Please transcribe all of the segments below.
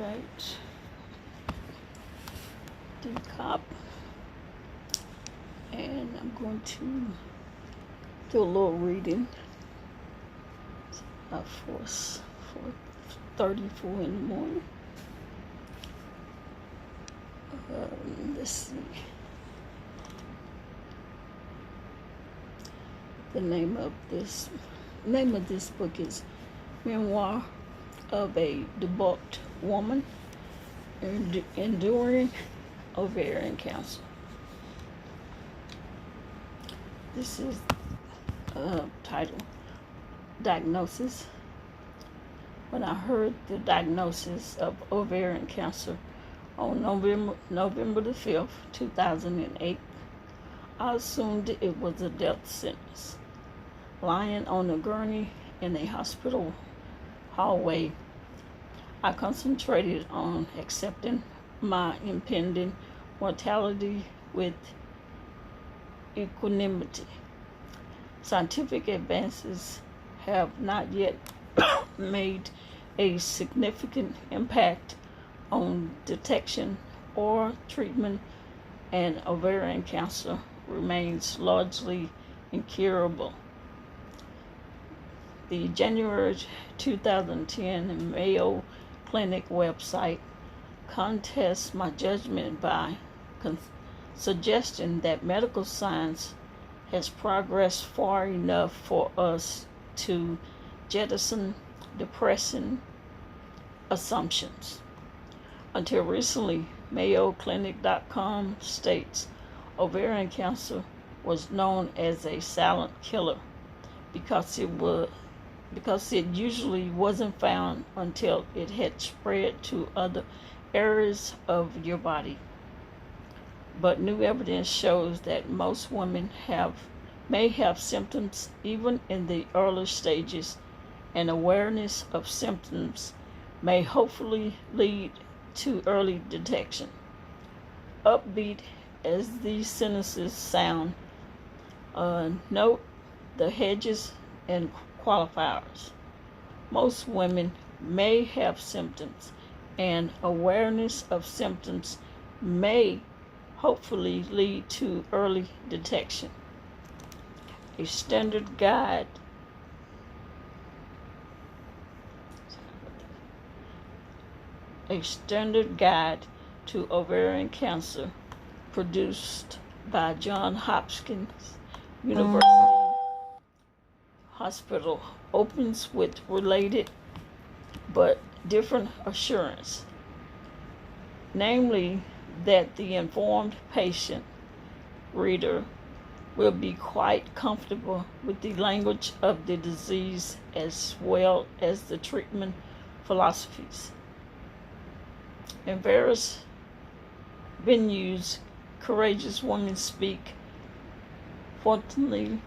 Right. Decop. And I'm going to do a little reading. About 4:34 in the morning. Let's see. The name of this book is Memoir of a Debulked Woman Enduring Ovarian Cancer. This is titled Diagnosis. When I heard the diagnosis of ovarian cancer on November the 5th, 2008, I assumed it was a death sentence. Lying on a gurney in a hospital hallway, I concentrated on accepting my impending mortality with equanimity. Scientific advances have not yet made a significant impact on detection or treatment, and ovarian cancer remains largely incurable. The January 2010 Mayo Clinic website contests my judgment by suggesting that medical science has progressed far enough for us to jettison depressing assumptions. Until recently, MayoClinic.com states ovarian cancer was known as a silent killer because it usually wasn't found until it had spread to other areas of your body. But new evidence shows that most women may have symptoms even in the early stages, and awareness of symptoms may hopefully lead to early detection. Upbeat as these sentences sound, note the hedges and qualifiers. Most women may have symptoms, and awareness of symptoms may hopefully lead to early detection. A standard guide to ovarian cancer, produced by Johns Hopkins University Hospital, opens with related but different assurance, namely that the informed patient reader will be quite comfortable with the language of the disease as well as the treatment philosophies. In various venues, courageous women speak forthrightly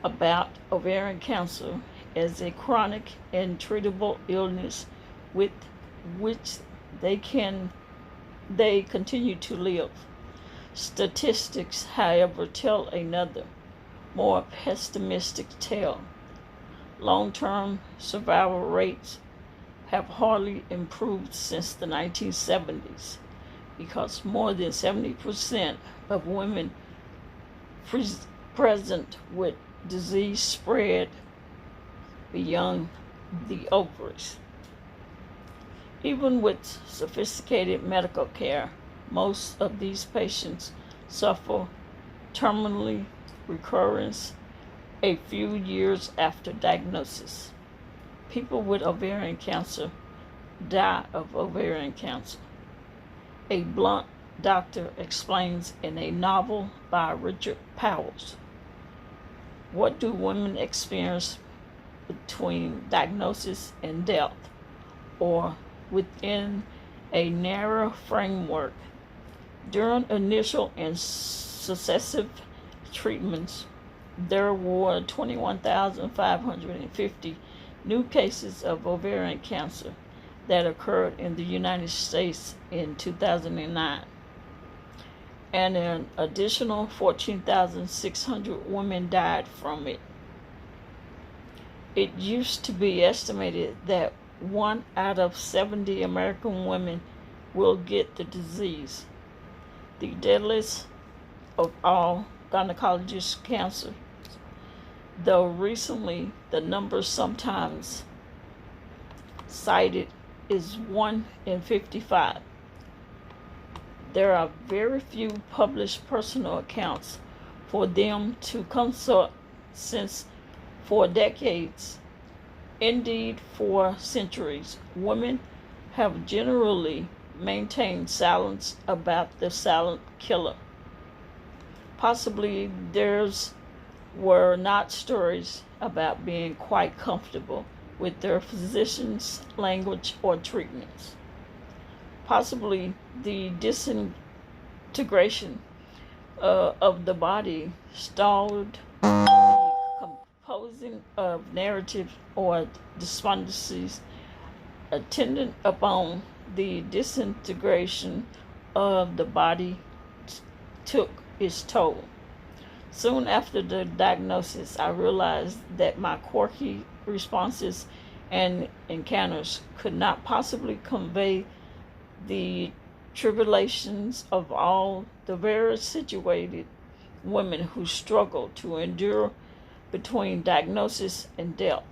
about ovarian cancer as a chronic and treatable illness with which they continue to live. Statistics, however, tell another, more pessimistic tale. Long-term survival rates have hardly improved since the 1970s because more than 70% of women present with disease spread beyond the ovaries. Even with sophisticated medical care, most of these patients suffer terminally recurrence a few years after diagnosis. People with ovarian cancer die of ovarian cancer. A blunt doctor explains in a novel by Richard Powers. What do women experience between diagnosis and death, or within a narrow framework? During initial and successive treatments, there were 21,550 new cases of ovarian cancer that occurred in the United States in 2009, and an additional 14,600 women died from it. It used to be estimated that 1 out of 70 American women will get the disease. The deadliest of all gynecologic cancer, though recently the number sometimes cited is 1 in 55. There are very few published personal accounts for them to consult since for decades, indeed for centuries, women have generally maintained silence about the silent killer. Possibly theirs were not stories about being quite comfortable with their physician's language or treatments. Possibly the disintegration of the body stalled the composing of narratives or despondencies attendant upon the disintegration of the body took its toll. Soon after the diagnosis, I realized that my quirky responses and encounters could not possibly convey the tribulations of all the very situated women who struggle to endure between diagnosis and death.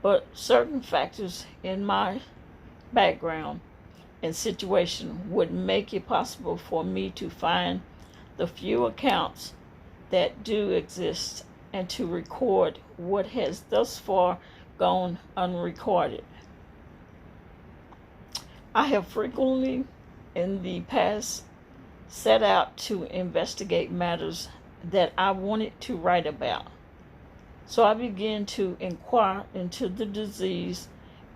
But certain factors in my background and situation would make it possible for me to find the few accounts that do exist and to record what has thus far gone unrecorded. I have frequently in the past set out to investigate matters that I wanted to write about. So I began to inquire into the disease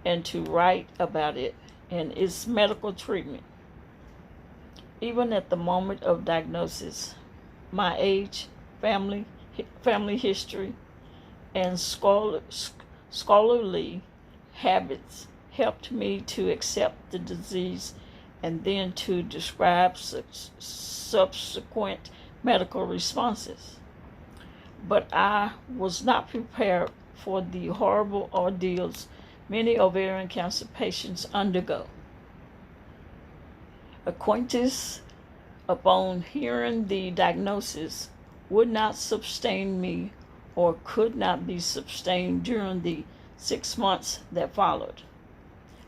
and to write about it and its medical treatment. Even at the moment of diagnosis, my age, family history, and scholarly habits helped me to accept the disease and then to describe subsequent medical responses. But I was not prepared for the horrible ordeals many ovarian cancer patients undergo. Acquaintance upon hearing the diagnosis would not sustain me or could not be sustained during the 6 months that followed.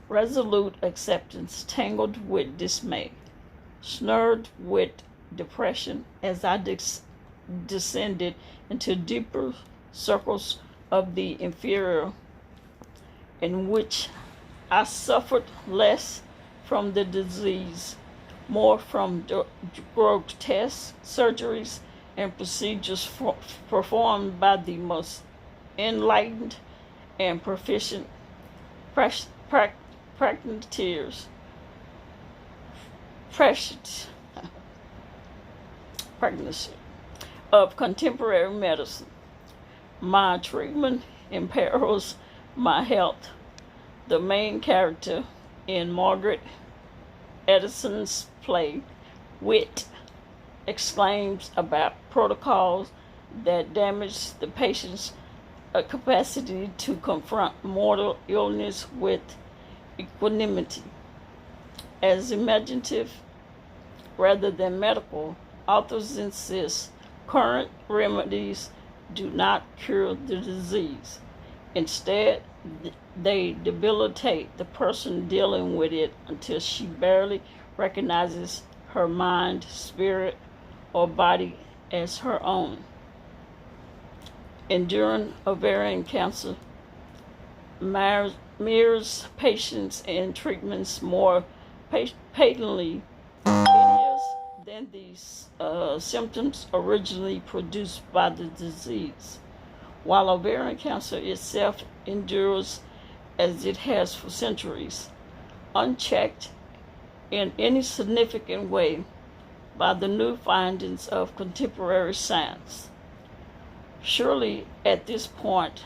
Resolute acceptance tangled with dismay, snarled with depression as I descended into deeper circles of the inferior, in which I suffered less from the disease, more from grotesque surgeries and procedures performed by the most enlightened and proficient practitioners of contemporary medicine. My treatment imperils my health. The main character in Margaret Edison's play, Wit, exclaims about protocols that damage the patient's capacity to confront mortal illness with equanimity. As imaginative rather than medical, authors insist current remedies do not cure the disease. Instead, they debilitate the person dealing with it until she barely recognizes her mind, spirit, or body as her own. Enduring ovarian cancer mirrors patients and treatments more patently hideous than the symptoms originally produced by the disease. While ovarian cancer itself endures as it has for centuries, unchecked in any significant way by the new findings of contemporary science. Surely at this point,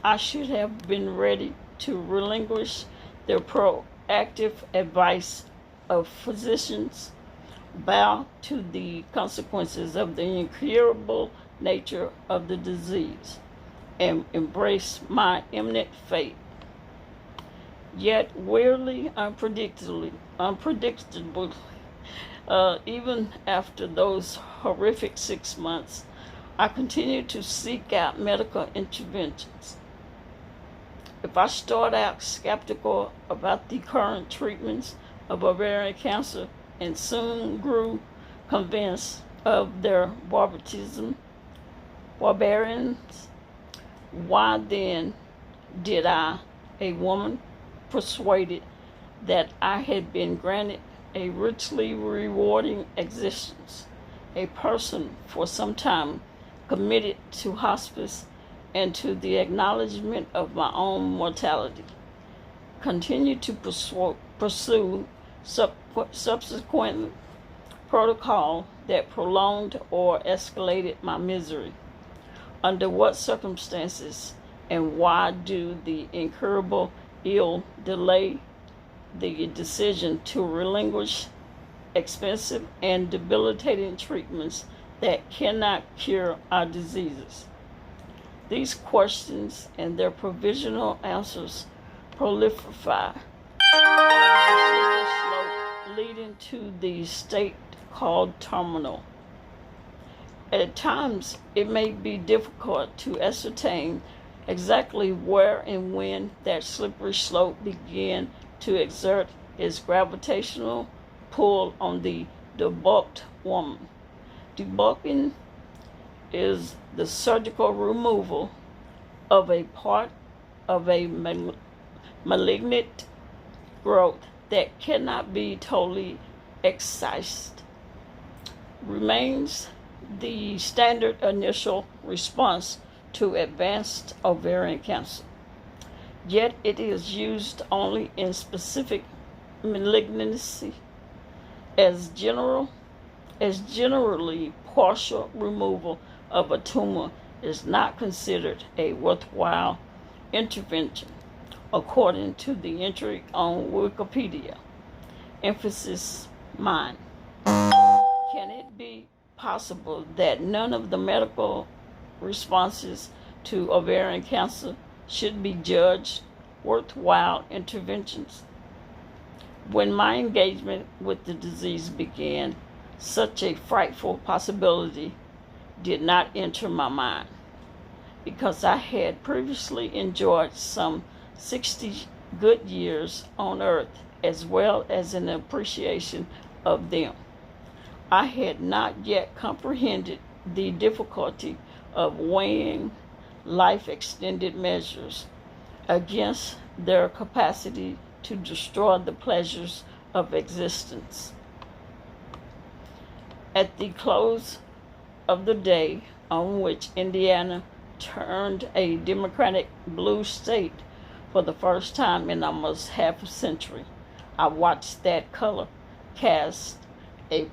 I should have been ready to relinquish the proactive advice of physicians, bow to the consequences of the incurable nature of the disease, and embrace my imminent fate. yet weirdly unpredictable. Even after those horrific 6 months, I continued to seek out medical interventions. If I start out skeptical about the current treatments of ovarian cancer and soon grew convinced of their barbarians, why then did I, a woman persuaded that I had been granted a richly rewarding existence, a person for some time committed to hospice and to the acknowledgement of my own mortality, continue to pursue subsequent protocol that prolonged or escalated my misery? Under what circumstances and why do the incurable ill delay the decision to relinquish expensive and debilitating treatments that cannot cure our diseases? These questions and their provisional answers proliferate on the slope leading to the state called terminal. At times, it may be difficult to ascertain exactly where and when that slippery slope began to exert its gravitational pull on the debulked woman. Debulking is the surgical removal of a part of a malignant growth that cannot be totally excised. Remains the standard initial response to advanced ovarian cancer. Yet it is used only in specific malignancy. As generally partial removal of a tumor is not considered a worthwhile intervention, according to the entry on Wikipedia. Emphasis mine. Can it be possible that none of the medical responses to ovarian cancer should be judged worthwhile interventions? When my engagement with the disease began, such a frightful possibility did not enter my mind, because I had previously enjoyed some 60 good years on earth, as well as an appreciation of them. I had not yet comprehended the difficulty of weighing life-extended measures against their capacity to destroy the pleasures of existence. At the close of the day on which Indiana turned a Democratic blue state for the first time in almost half a century, I watched that color cast a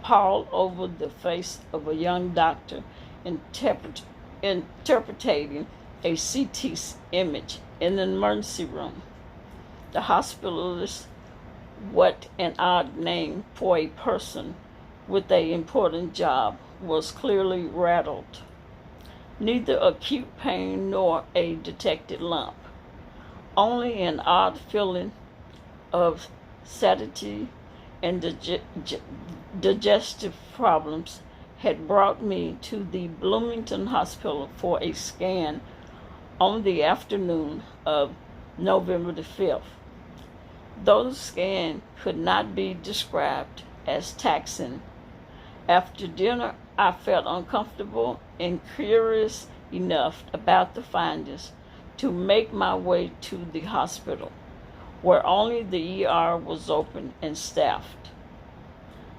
pall over the face of a young doctor interpreting a CT image in an emergency room. The hospitalist, what an odd name for a person with an important job, was clearly rattled. Neither acute pain nor a detected lump, only an odd feeling of satiety and digestive problems had brought me to the Bloomington Hospital for a scan on the afternoon of November the 5th. Though the scan could not be described as taxing, after dinner I felt uncomfortable and curious enough about the findings to make my way to the hospital, where only the ER was open and staffed.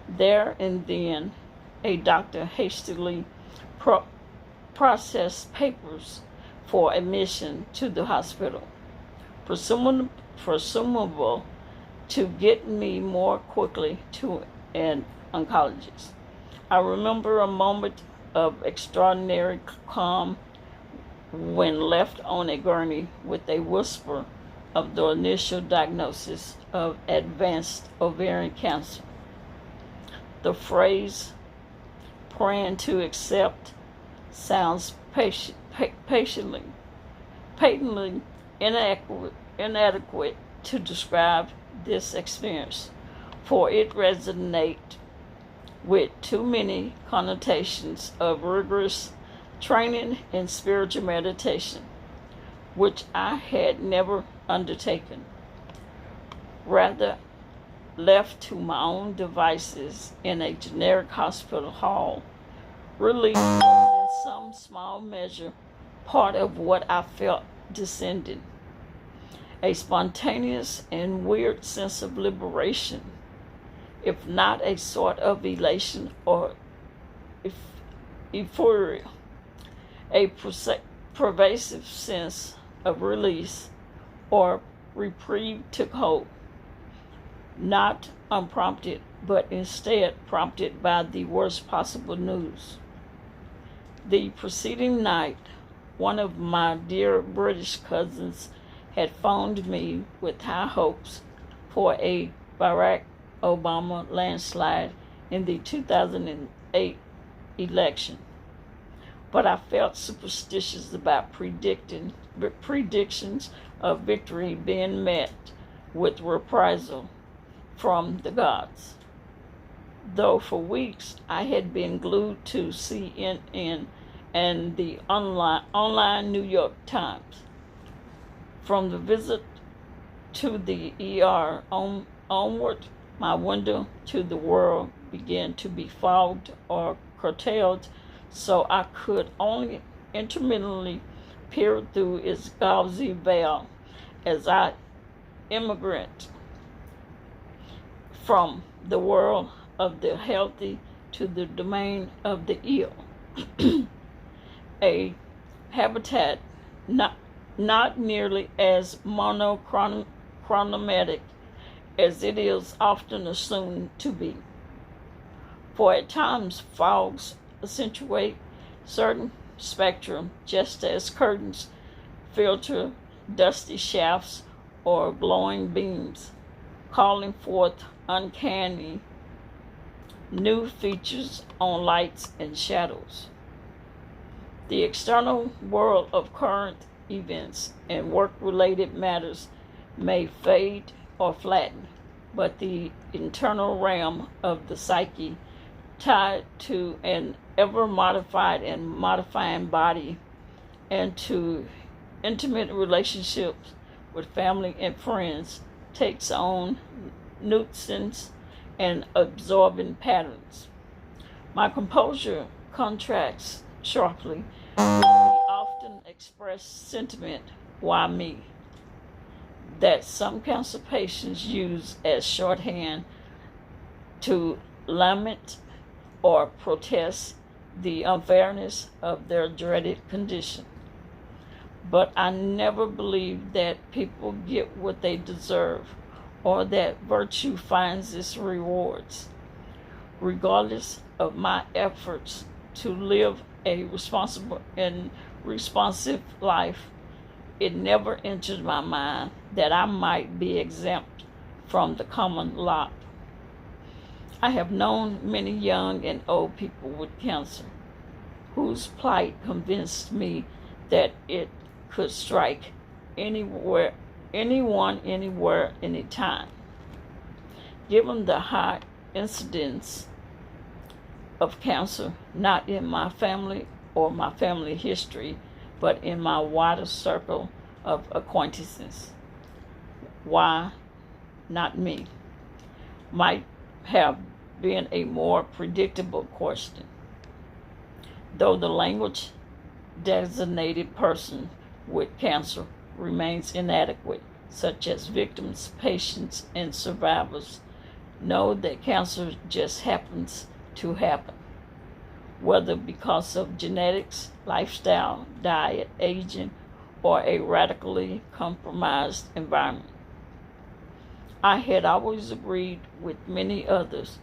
There and then, a doctor hastily processed papers for admission to the hospital, presumable to get me more quickly to an oncologist. I remember a moment of extraordinary calm when left on a gurney with a whisper of the initial diagnosis of advanced ovarian cancer. The phrase "praying to accept" sounds patently inadequate to describe this experience, for it resonates with too many connotations of rigorous training in spiritual meditation, which I had never undertaken. Rather, left to my own devices in a generic hospital hall, relief was in some small measure part of what I felt descending. A spontaneous and weird sense of liberation, if not a sort of elation or euphoria. A pervasive sense of release or reprieve took hold, not unprompted, but instead prompted by the worst possible news. The preceding night, one of my dear British cousins had phoned me with high hopes for a Barack Obama landslide in the 2008 election. But I felt superstitious about predictions of victory being met with reprisal from the gods. Though for weeks I had been glued to CNN and the online New York Times. From the visit to the ER onward, my window to the world began to be fogged or curtailed, so I could only intermittently peer through its gauzy veil as I immigrant from the world of the healthy to the domain of the ill. A habitat not nearly as monochromatic as it is often assumed to be. For at times fogs accentuate certain spectrum, just as curtains filter dusty shafts or glowing beams, calling forth uncanny new features on lights and shadows. The external world of current events and work-related matters may fade or flatten, but the internal realm of the psyche, tied to an ever-modified and modifying body and to intimate relationships with family and friends, takes on nuisance and absorbing patterns. My composure contracts sharply with the often expressed sentiment, why me? That some cancer patients use as shorthand to lament or protest the unfairness of their dreaded condition. But I never believed that people get what they deserve or that virtue finds its rewards. Regardless of my efforts to live a responsible and responsive life, it never entered my mind that I might be exempt from the common lot. I have known many young and old people with cancer whose plight convinced me that it could strike anyone, anywhere, anytime. Given the high incidence of cancer, not in my family or my family history, but in my wider circle of acquaintances, why not me? Might have been a more predictable question, though the language designated person with cancer remains inadequate, such as victims, patients, and survivors know that cancer just happens to happen, whether because of genetics, lifestyle, diet, aging, or a radically compromised environment. I had always agreed with many others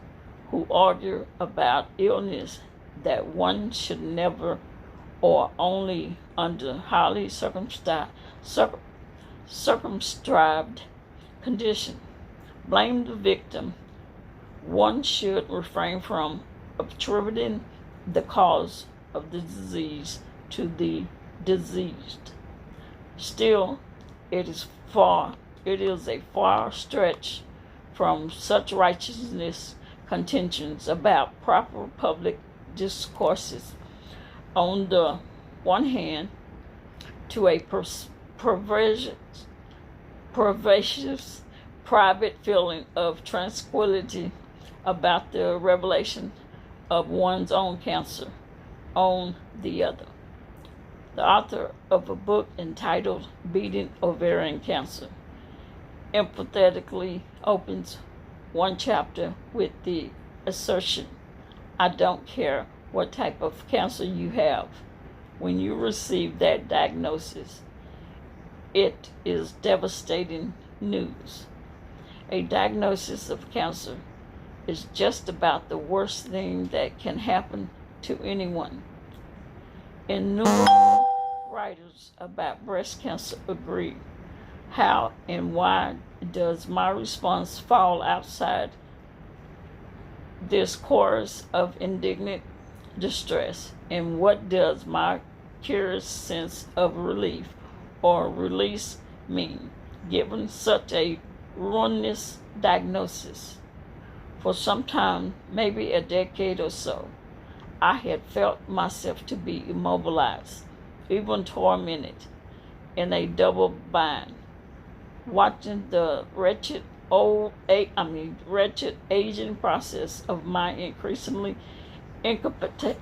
who argue about illness that one should never, or only under highly circumscribed condition, blame the victim. One should refrain from attributing the cause of the disease to the diseased. Still, It is far, it is a far stretch from such righteousness contentions about proper public discourses on the one hand to a pervasive private feeling of tranquility about the revelation of one's own cancer on the other. The author of a book entitled Beating Ovarian Cancer empathetically opens one chapter with the assertion, I don't care what type of cancer you have. When you receive that diagnosis, it is devastating news. A diagnosis of cancer is just about the worst thing that can happen to anyone. Innumerable writers about breast cancer agree. How and why does my response fall outside this chorus of indignant distress? And what does my curious sense of relief or release mean, given such a ruinous diagnosis? For some time, maybe a decade or so, I had felt myself to be immobilized, even tormented, in a double bind, watching the wretched aging process of my increasingly incapacitated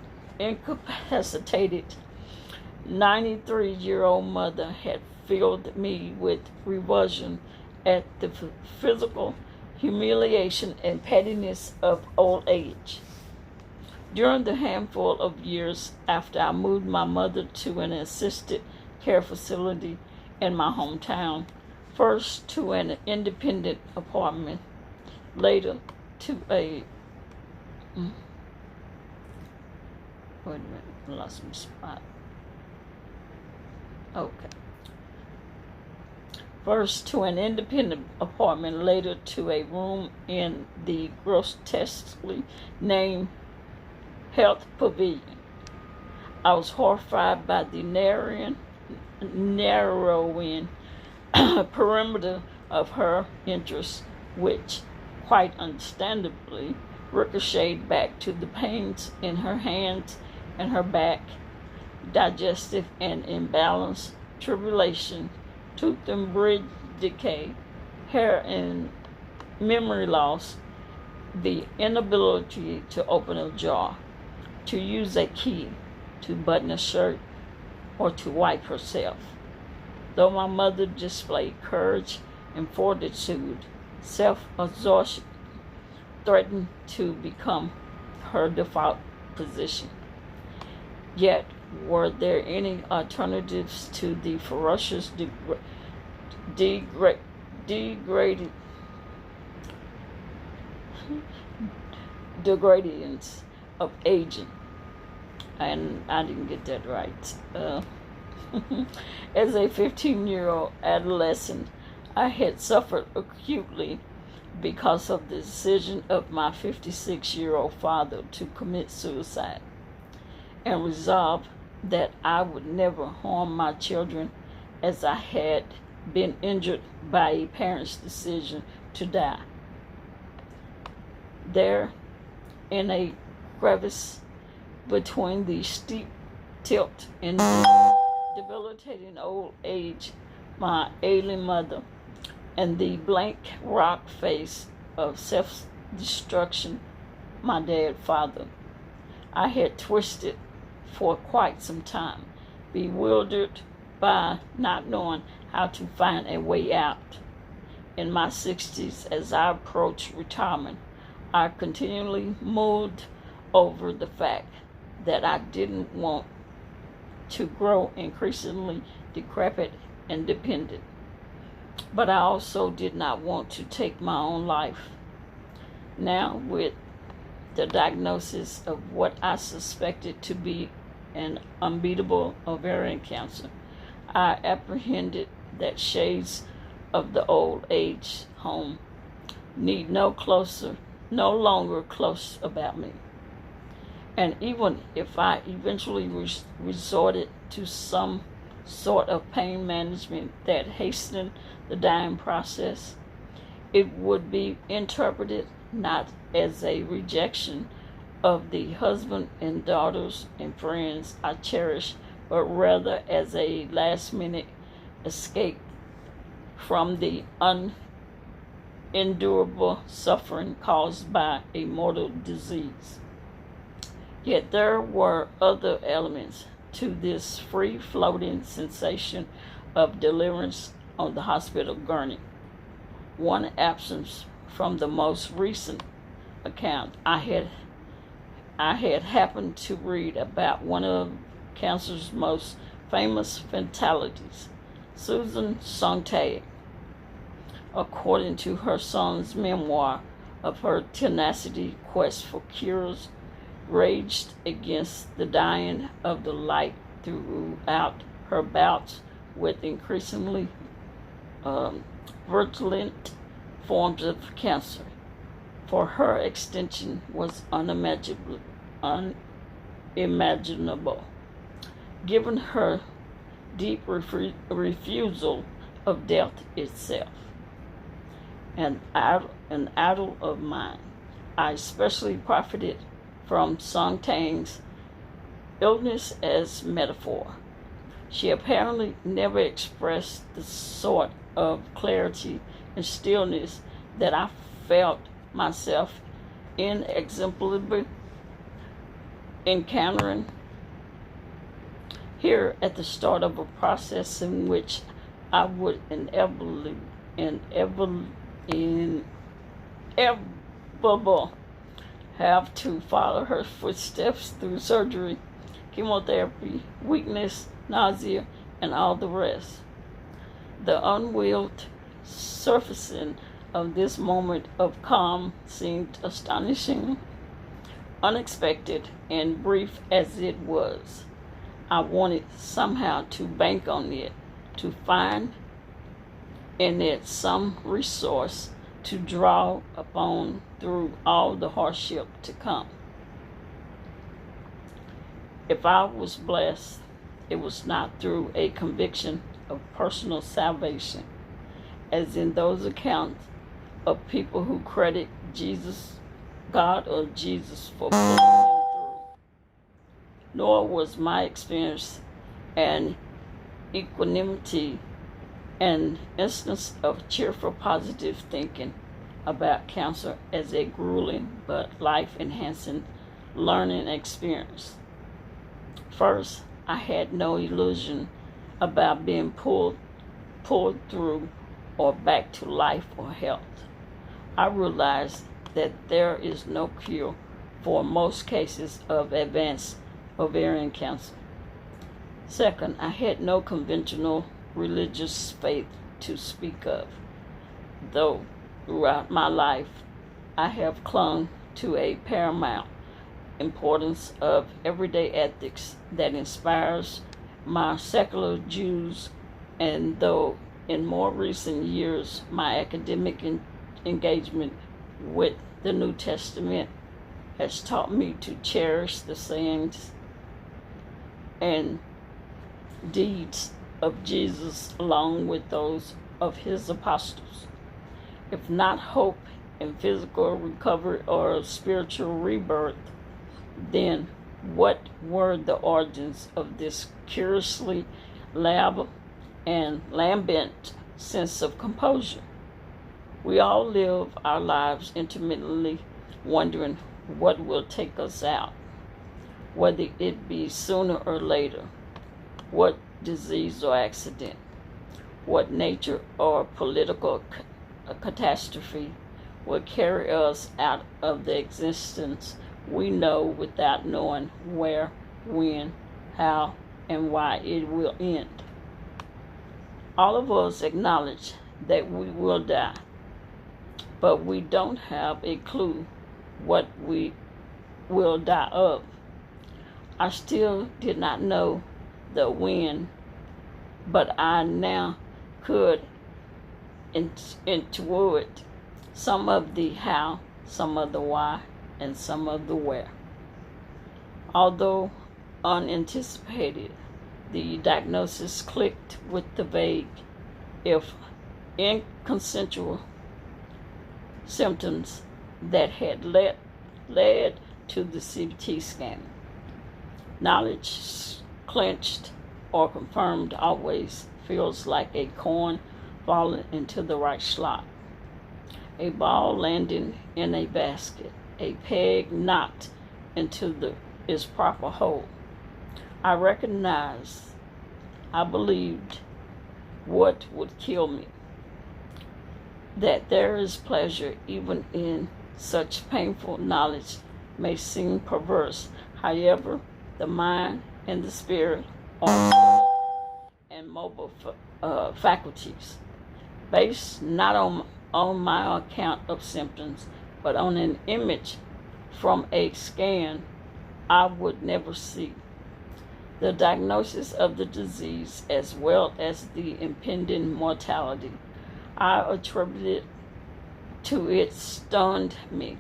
93-year-old mother had filled me with revulsion at the physical humiliation and pettiness of old age. During the handful of years after I moved my mother to an assisted care facility in my hometown, first to an independent apartment, later to a wait a minute, I lost my spot. Okay. First to an independent apartment, later to a room in the grotesquely named Health Pavilion. I was horrified by the narrowing perimeter of her interests, which, quite understandably, ricocheted back to the pains in her hands and her back, digestive and imbalanced tribulation, tooth and bridge decay, hair and memory loss, the inability to open a jar, to use a key, to button a shirt, or to wipe herself. Though my mother displayed courage and fortitude, self-absorption threatened to become her default position. Yet, were there any alternatives to the ferocious degradations of aging? And I didn't get that right. As a 15-year-old adolescent, I had suffered acutely because of the decision of my 56-year-old father to commit suicide, and resolved that I would never harm my children as I had been injured by a parent's decision to die. There, in a crevice between the steep tilt and the debilitating old age, my ailing mother, and the blank rock face of self-destruction, my dead father, I had twisted for quite some time, bewildered by not knowing how to find a way out. In my 60s, as I approached retirement, I continually mulled over the fact that I didn't want to grow increasingly decrepit and dependent, but I also did not want to take my own life. Now, with the diagnosis of what I suspected to be an unbeatable ovarian cancer, I apprehended that shades of the old age home need no longer close about me. And even if I eventually resorted to some sort of pain management that hastened the dying process. It would be interpreted not as a rejection of the husband and daughters and friends I cherish, but rather as a last-minute escape from the unendurable suffering caused by a mortal disease. Yet there were other elements to this free-floating sensation of deliverance on the hospital gurney. One absence from the most recent account I had happened to read about one of cancer's most famous fatalities, Susan Sontag, according to her son's memoir of her tenacity quest for cures, raged against the dying of the light throughout her bouts with increasingly virulent forms of cancer. For her, extension was unimaginable, given her deep refusal of death itself. An idol of mine, I especially profited from Sontag's illness as metaphor. She apparently never expressed the sort of clarity and stillness that I felt myself inexplicably encountering here at the start of a process in which I would inevitably have to follow her footsteps through surgery, chemotherapy, weakness, nausea, and all the rest. The unwilled surfacing of this moment of calm seemed astonishing, unexpected, and brief as it was. I wanted somehow to bank on it, to find in it some resource to draw upon through all the hardship to come. If I was blessed, it was not through a conviction of personal salvation, as in those accounts of people who credit God or Jesus for pulling them through. Nor was my experience an equanimity, an instance of cheerful positive thinking about cancer as a grueling but life-enhancing learning experience. First, I had no illusion about being pulled through or back to life or health. I realized that there is no cure for most cases of advanced ovarian cancer. Second, I had no conventional religious faith to speak of, though throughout my life I have clung to a paramount importance of everyday ethics that inspires my secular Jews, and though in more recent years my academic engagement with the New Testament has taught me to cherish the sayings and deeds of Jesus along with those of his apostles. If not hope in physical recovery or spiritual rebirth, then what were the origins of this curiously lambent sense of composure? We all live our lives intermittently wondering what will take us out, whether it be sooner or later, what disease or accident, what nature or political catastrophe will carry us out of the existence we know without knowing where, when, how, and why it will end. All of us acknowledge that we will die, but we don't have a clue what we will die of. I still did not know the when, but I now could intuit some of the how, some of the why, and some of the where. Although unanticipated, The diagnosis clicked with the vague, if inconsensual, symptoms that had led to the CT scan. Knowledge clenched or confirmed always feels like a coin falling into the right slot, a ball landing in a basket, a peg knocked into its proper hole. I recognized, I believed what would kill me, that there is pleasure even in such painful knowledge may seem perverse. However, the mind and the spirit are subtle and mobile faculties, based not on my account of symptoms, but on an image from a scan I would never see. The diagnosis of the disease, as well as the impending mortality I attributed to it, stunned me.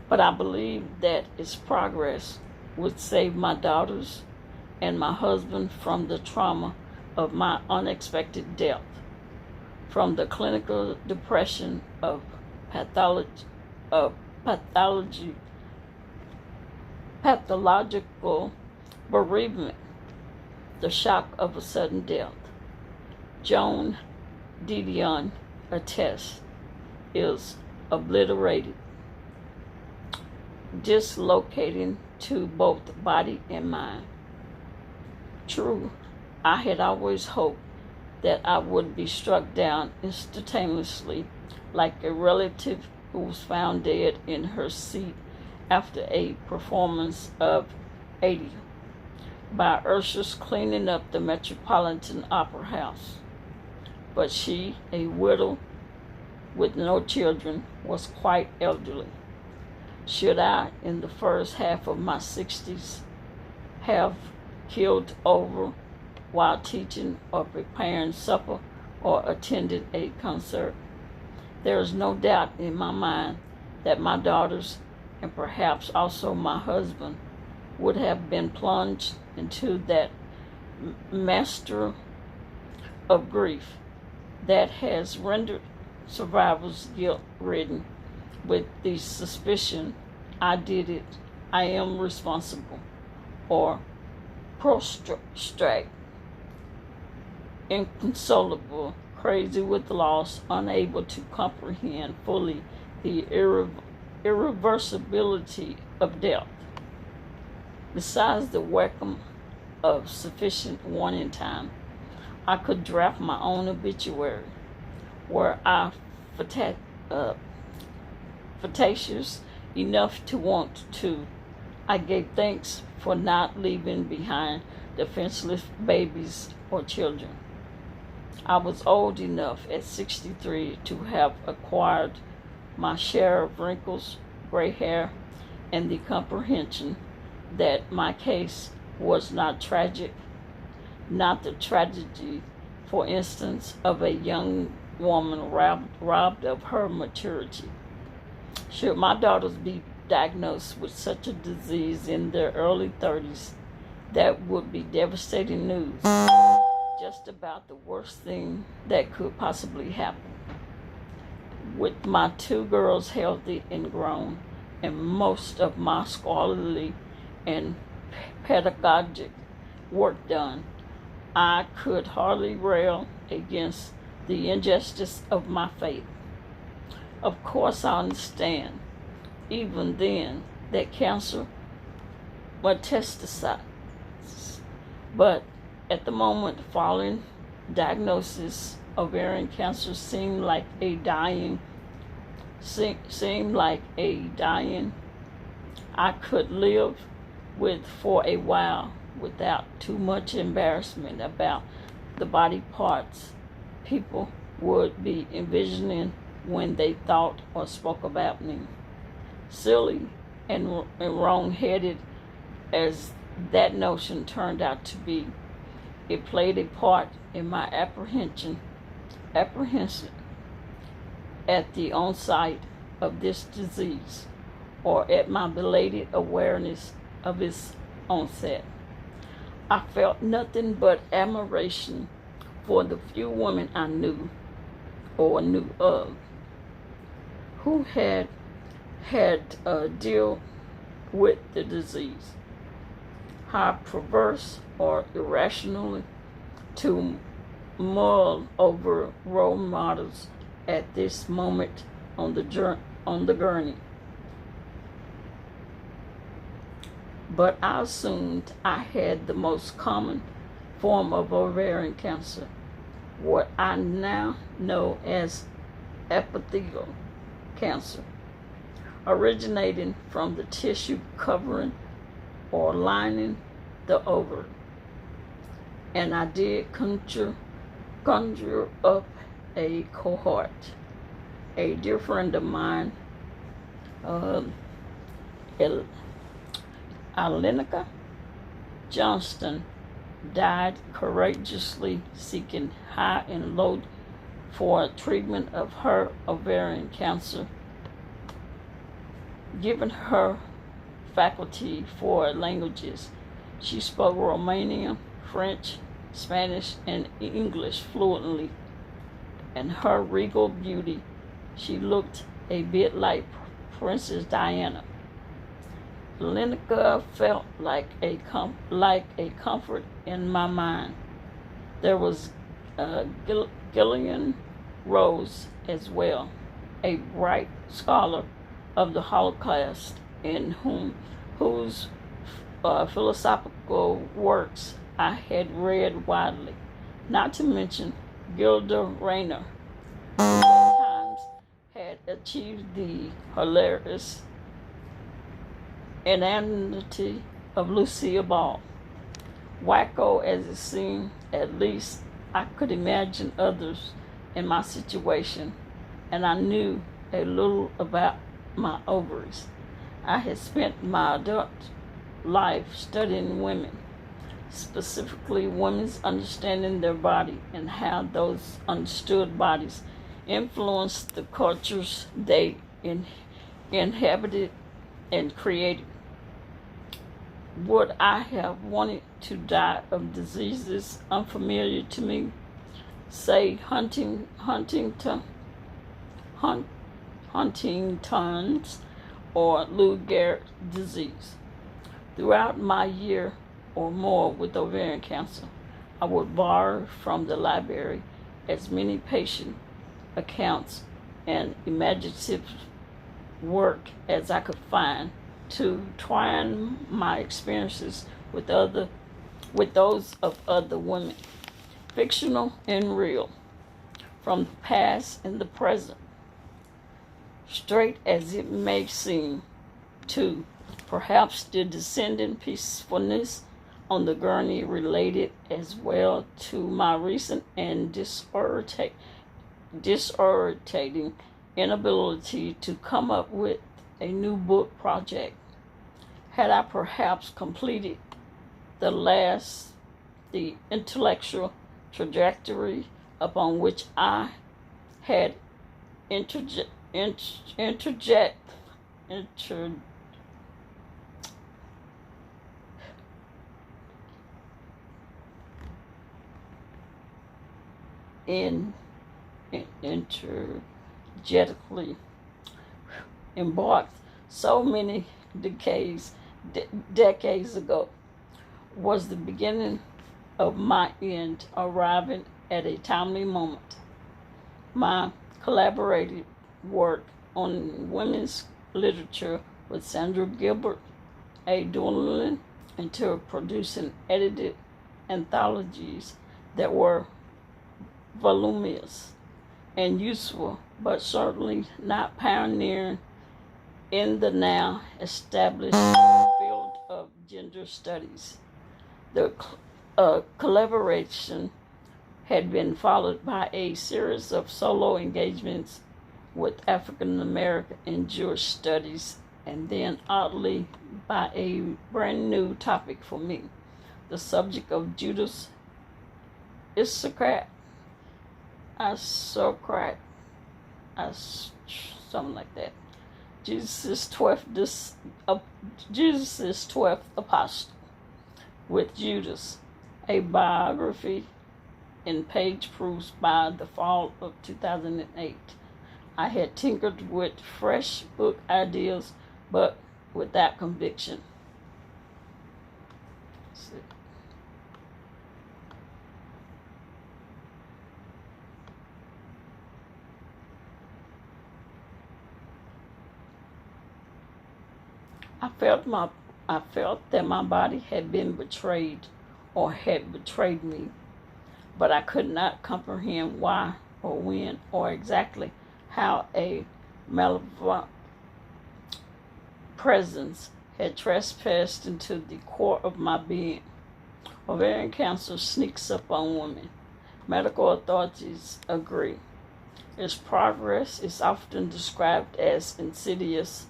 But I believed that its progress would save my daughters and my husband from the trauma of my unexpected death, from the clinical depression of pathological bereavement, the shock of a sudden death. Joan Didion attests, is obliterated, dislocating to both body and mind. True, I had always hoped that I would be struck down instantaneously like a relative who was found dead in her seat after a performance of 80 by ushers cleaning up the Metropolitan Opera House. But she, a widow with no children, was quite elderly. Should I, in the first half of my 60s, have killed over while teaching or preparing supper or attending a concert? There is no doubt in my mind that my daughters, and perhaps also my husband, would have been plunged into that master of grief that has rendered survivors guilt-ridden with the suspicion I did it, I am responsible, or prostrate, inconsolable, crazy with loss, unable to comprehend fully the irreversibility of death. Besides the welcome of sufficient warning time, I could draft my own obituary, were I flirtatious enough to want to. I gave thanks for not leaving behind defenseless babies or children. I was old enough at 63 to have acquired my share of wrinkles, gray hair, and the comprehension that my case was not tragic, not the tragedy, for instance, of a young woman robbed of her maturity. Should my daughters be diagnosed with such a disease in their early 30s, that would be devastating news. Just about the worst thing that could possibly happen. With my two girls healthy and grown, and most of my scholarly and pedagogic work done, I could hardly rail against the injustice of my fate. Of course, I understand, even then, that cancer metastasizes, but at the moment following diagnosis, ovarian cancer seemed like a dying. I could live with for a while without too much embarrassment about the body parts people would be envisioning when they thought or spoke about me. Silly and wrong-headed as that notion turned out to be, it played a part in my apprehension at the onset of this disease, or at my belated awareness of its onset. I felt nothing but admiration for the few women I knew or knew of who had dealt with the disease. How perverse or irrationally to mull over role models at this moment on the gurney. But I assumed I had the most common form of ovarian cancer, what I now know as epithelial cancer, originating from the tissue covering or lining the ovary. And I did conjure up a cohort. A dear friend of mine, Alenica Johnston, died courageously seeking high and low for treatment of her ovarian cancer. Given her faculty for languages, she spoke Romanian, French, Spanish, and English fluently. And her regal beauty, she looked a bit like Princess Diana. Lenica felt like a comfort in my mind. There was Gillian Rose as well, a bright scholar of the Holocaust, in whose philosophical works I had read widely, not to mention Gilda Rayner, who at times had achieved the hilarious inanity of Lucille Ball. Wacko as it seemed, at least I could imagine others in my situation, and I knew a little about my ovaries. I had spent my adult life studying women, specifically women's understanding their body and how those understood bodies influenced the cultures they inhabited and created. Would I have wanted to die of diseases unfamiliar to me, say Huntington's or Lou Gehrig's disease? Throughout my year or more with ovarian cancer, I would borrow from the library as many patient accounts and imaginative work as I could find to twine my experiences with those of other women, fictional and real, from the past and the present, straight as it may seem, to perhaps the descending peacefulness on the gurney related as well to my recent and disorientating inability to come up with a new book project. Had I perhaps completed the intellectual trajectory upon which I had interject energetically embarked so many decades ago, was the beginning of my end arriving at a timely moment. My collaborative work on women's literature with Sandra Gilbert, a dwindling into producing edited anthologies that were voluminous and useful, but certainly not pioneering in the now established field of gender studies. The collaboration had been followed by a series of solo engagements with African American and Jewish studies, and then oddly by a brand new topic for me, the subject of Judas Iscariot, something like that. Jesus' 12th apostle. with Judas, a biography in page proofs by the fall of 2008. I had tinkered with fresh book ideas, but without conviction. I felt that my body had been betrayed or had betrayed me, but I could not comprehend why or when or exactly how a malevolent presence had trespassed into the core of my being. Ovarian cancer sneaks up on women. Medical authorities agree. Its progress is often described as insidious,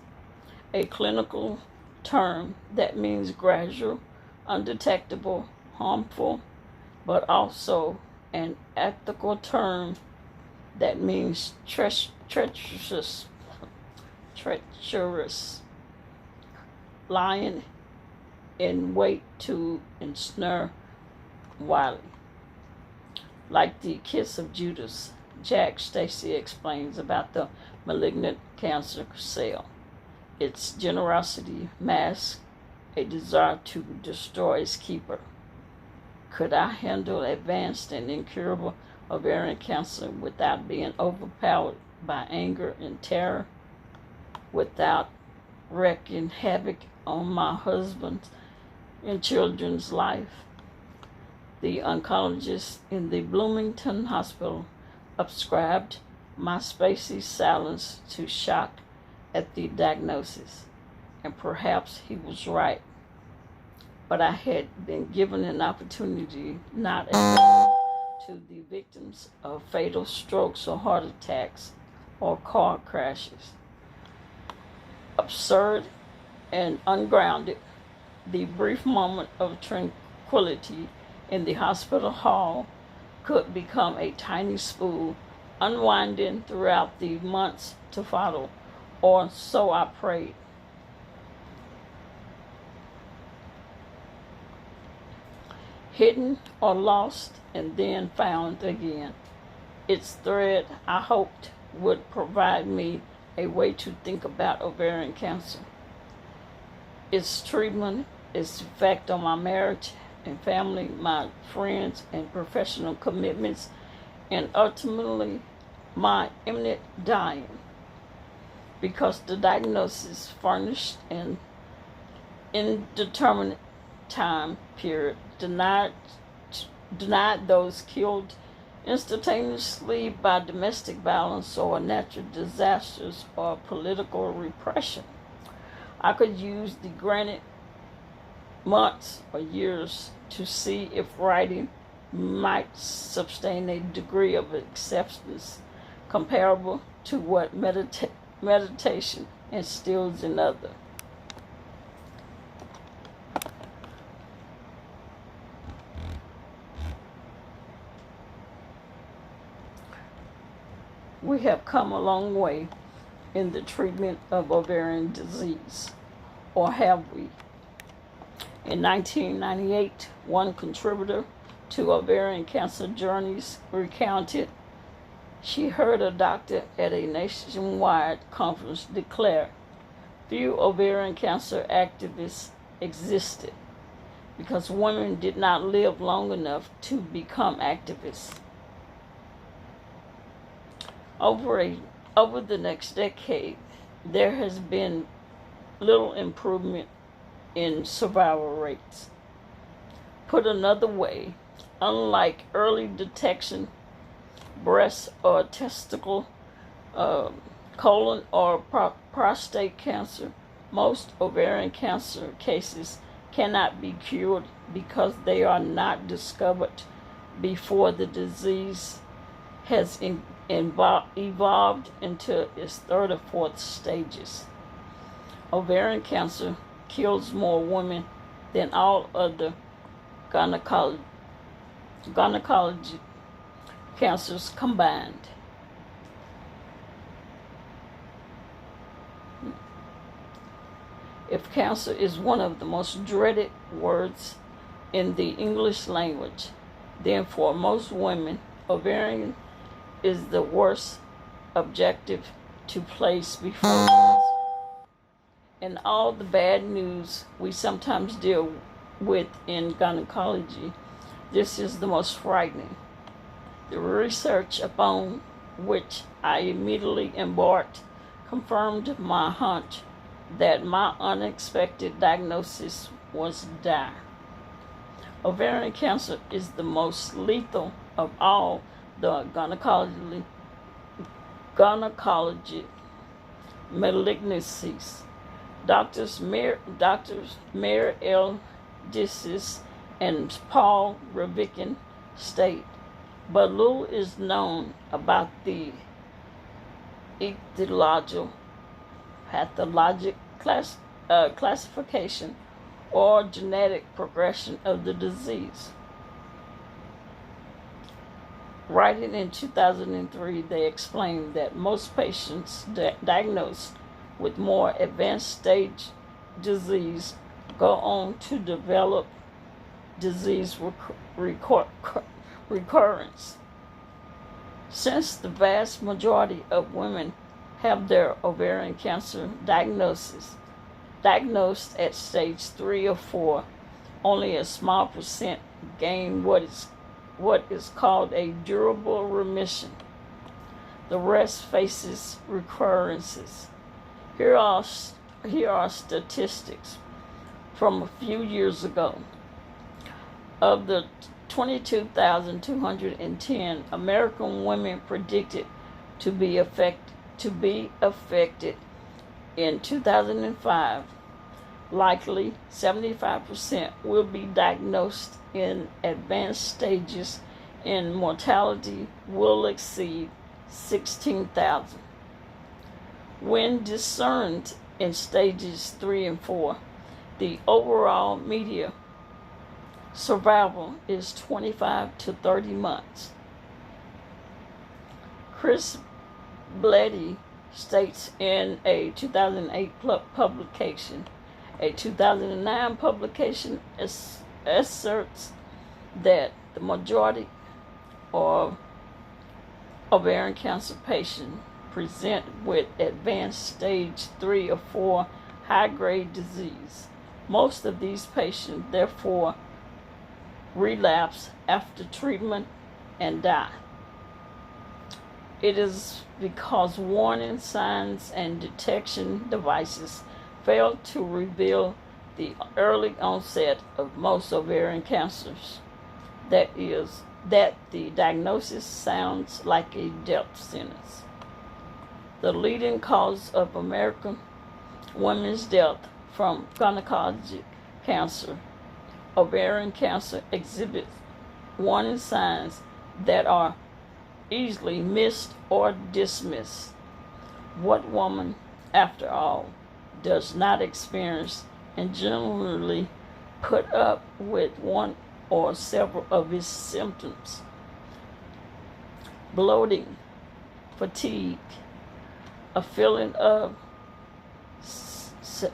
a clinical term that means gradual, undetectable, harmful, but also an ethical term that means treacherous, lying in wait to ensnare Wiley. Like the kiss of Judas, Jack Stacy explains about the malignant cancer cell. Its generosity masks a desire to destroy its keeper. Could I handle advanced and incurable ovarian cancer without being overpowered by anger and terror, without wreaking havoc on my husband's and children's life? The oncologist in the Bloomington Hospital ascribed my spacey silence to shock at the diagnosis, and perhaps he was right. But I had been given an opportunity not available to the victims of fatal strokes or heart attacks or car crashes. Absurd and ungrounded, the brief moment of tranquility in the hospital hall could become a tiny spool, unwinding throughout the months to follow, or so I prayed. Hidden or lost and then found again. Its thread, I hoped, would provide me a way to think about ovarian cancer, its treatment, its effect on my marriage and family, my friends and professional commitments, and ultimately my imminent dying, because the diagnosis furnished an indeterminate time period denied those killed instantaneously by domestic violence or natural disasters or political repression. I could use the granted months or years to see if writing might sustain a degree of acceptance comparable to what meditation instills in others. We have come a long way in the treatment of ovarian disease, or have we? In 1998, one contributor to Ovarian Cancer Journeys recounted she heard a doctor at a nationwide conference declare few ovarian cancer activists existed because women did not live long enough to become activists. Over the next decade, there has been little improvement in survival rates. Put another way, unlike early detection, breast or testicle, colon or prostate cancer, most ovarian cancer cases cannot be cured because they are not discovered before the disease has evolved into its third or fourth stages. Ovarian cancer kills more women than all other gynecology cancers combined. If cancer is one of the most dreaded words in the English language. Then for most women, ovarian is the worst objective to place before us. And all the bad news we sometimes deal with in gynecology, this is the most frightening. The research upon which I immediately embarked confirmed my hunch that my unexpected diagnosis was dire. Ovarian cancer is the most lethal of all the gynecology malignancies. Doctors Mary L. Dissis and Paul Ravikin state, but little is known about the pathologic classification or genetic progression of the disease. Writing in 2003, they explained that most patients diagnosed with more advanced stage disease go on to develop disease recurrence. Since the vast majority of women have their ovarian cancer diagnosed at stage 3 or 4, only a small percent gain what is called a durable remission. The rest faces recurrences. Here are statistics from a few years ago. Of the 22,210 American women predicted to be affected in 2005, likely 75% will be diagnosed in advanced stages, and mortality will exceed 16,000. When discerned in stages 3 and 4, the overall median survival is 25 to 30 months. Chris Bleddy states in a 2008 publication. A 2009 publication asserts that the majority of ovarian cancer patients present with advanced stage 3 or 4 high-grade disease. Most of these patients, therefore, relapse after treatment and die. It is because warning signs and detection devices fail to reveal the early onset of most ovarian cancers. That the diagnosis sounds like a death sentence. The leading cause of American women's death from gynecologic cancer, ovarian cancer, exhibits warning signs that are easily missed or dismissed. What woman, after all, does not experience and generally put up with one or several of its symptoms? Bloating, fatigue, a feeling of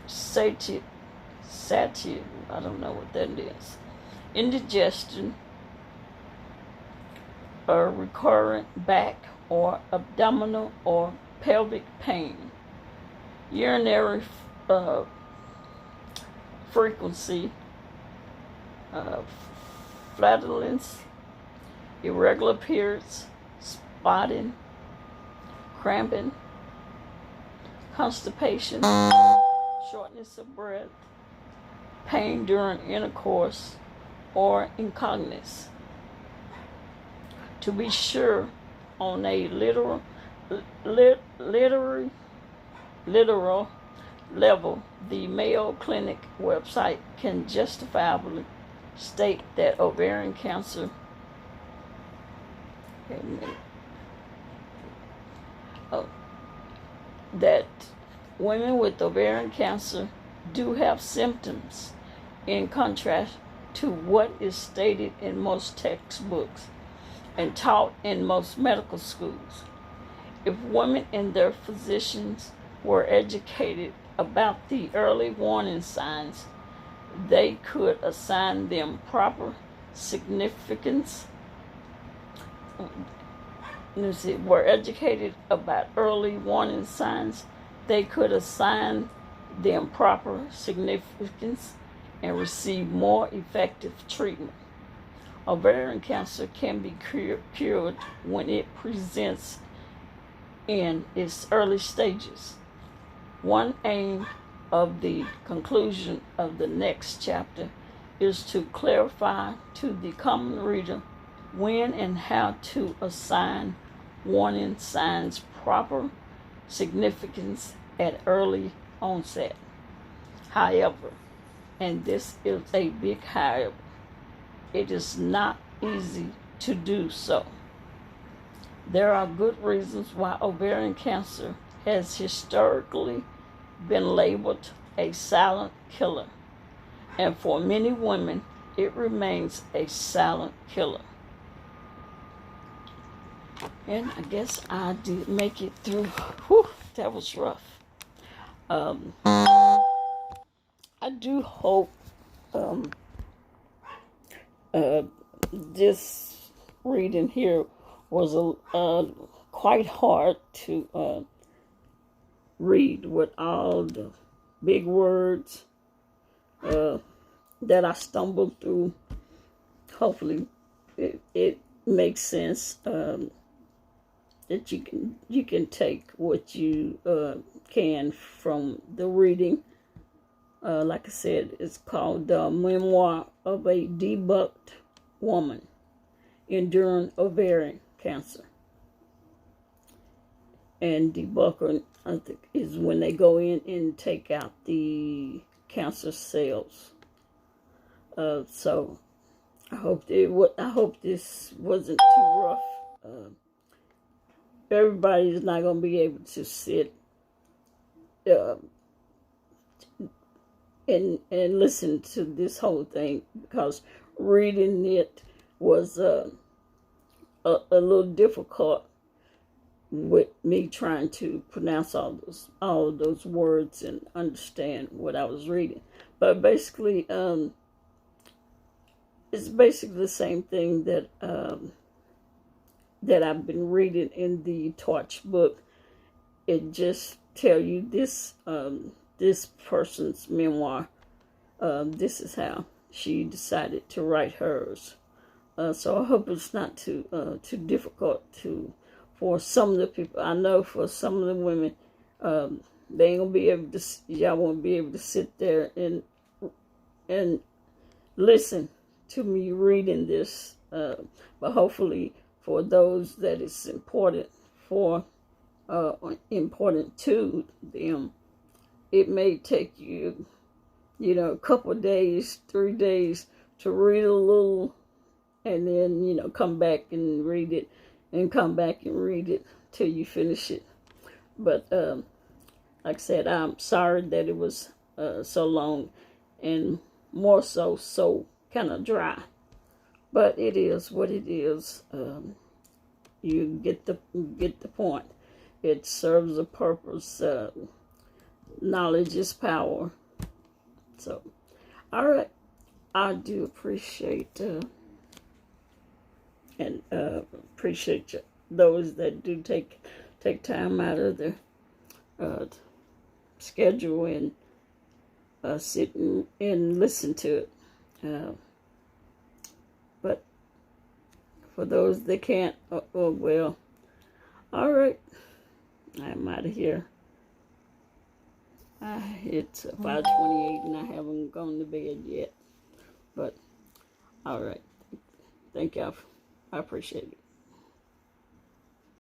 satiety, I don't know what that is, indigestion, a recurrent back or abdominal or pelvic pain, urinary frequency, flatulence, irregular periods, spotting, cramping, constipation, shortness of breath, pain during intercourse, or incontinence. To be sure, on a literal level, the Mayo Clinic website can justifiably state that ovarian cancer that women with ovarian cancer do have symptoms, in contrast to what is stated in most textbooks and taught in most medical schools. If women and their physicians were educated about the early warning signs, they could assign them proper significance. Were educated about early warning signs, they could assign them proper significance and receive more effective treatment. Ovarian cancer can be cured when it presents in its early stages. One aim of the conclusion of the next chapter is to clarify to the common reader when and how to assign warning signs proper significance at early onset. However, and this is a big however, it is not easy to do so. There are good reasons why ovarian cancer has historically been labeled a silent killer, and for many women, it remains a silent killer. And I guess I did make it through. Whew, that was rough. I do hope this reading here was quite hard to read with all the big words that I stumbled through. Hopefully it makes sense, that you can take what you can from the reading. Like I said, it's called Memoir of a Debulked Woman Enduring Ovarian Cancer. And debulking, I think, is when they go in and take out the cancer cells. So I hope this wasn't too rough. Everybody's not going to be able to sit and listen to this whole thing, because reading it was a little difficult with me trying to pronounce all of those words and understand what I was reading. But basically, it's basically the same thing that I've been reading in the Torch book. It just tell you this person's memoir. This is how she decided to write hers. So I hope it's not too difficult for some of the people. I know for some of the women, they ain't gonna be able to. Y'all won't be able to sit there and listen to me reading this. But hopefully, for those that it's important to them, it may take you, a couple of days, 3 days to read a little, and then, come back and read it, and come back and read it till you finish it. But like I said, I'm sorry that it was so long, and more so kind of dry. But it is what it is. You get the point. It serves a purpose. Knowledge is power. So, all right. I do appreciate and appreciate those that do take time out of their schedule and sit and listen to it. But for those that can't, well, all right. I'm out of here. It's 5:28 and I haven't gone to bed yet. But, all right. Thank y'all. I appreciate it.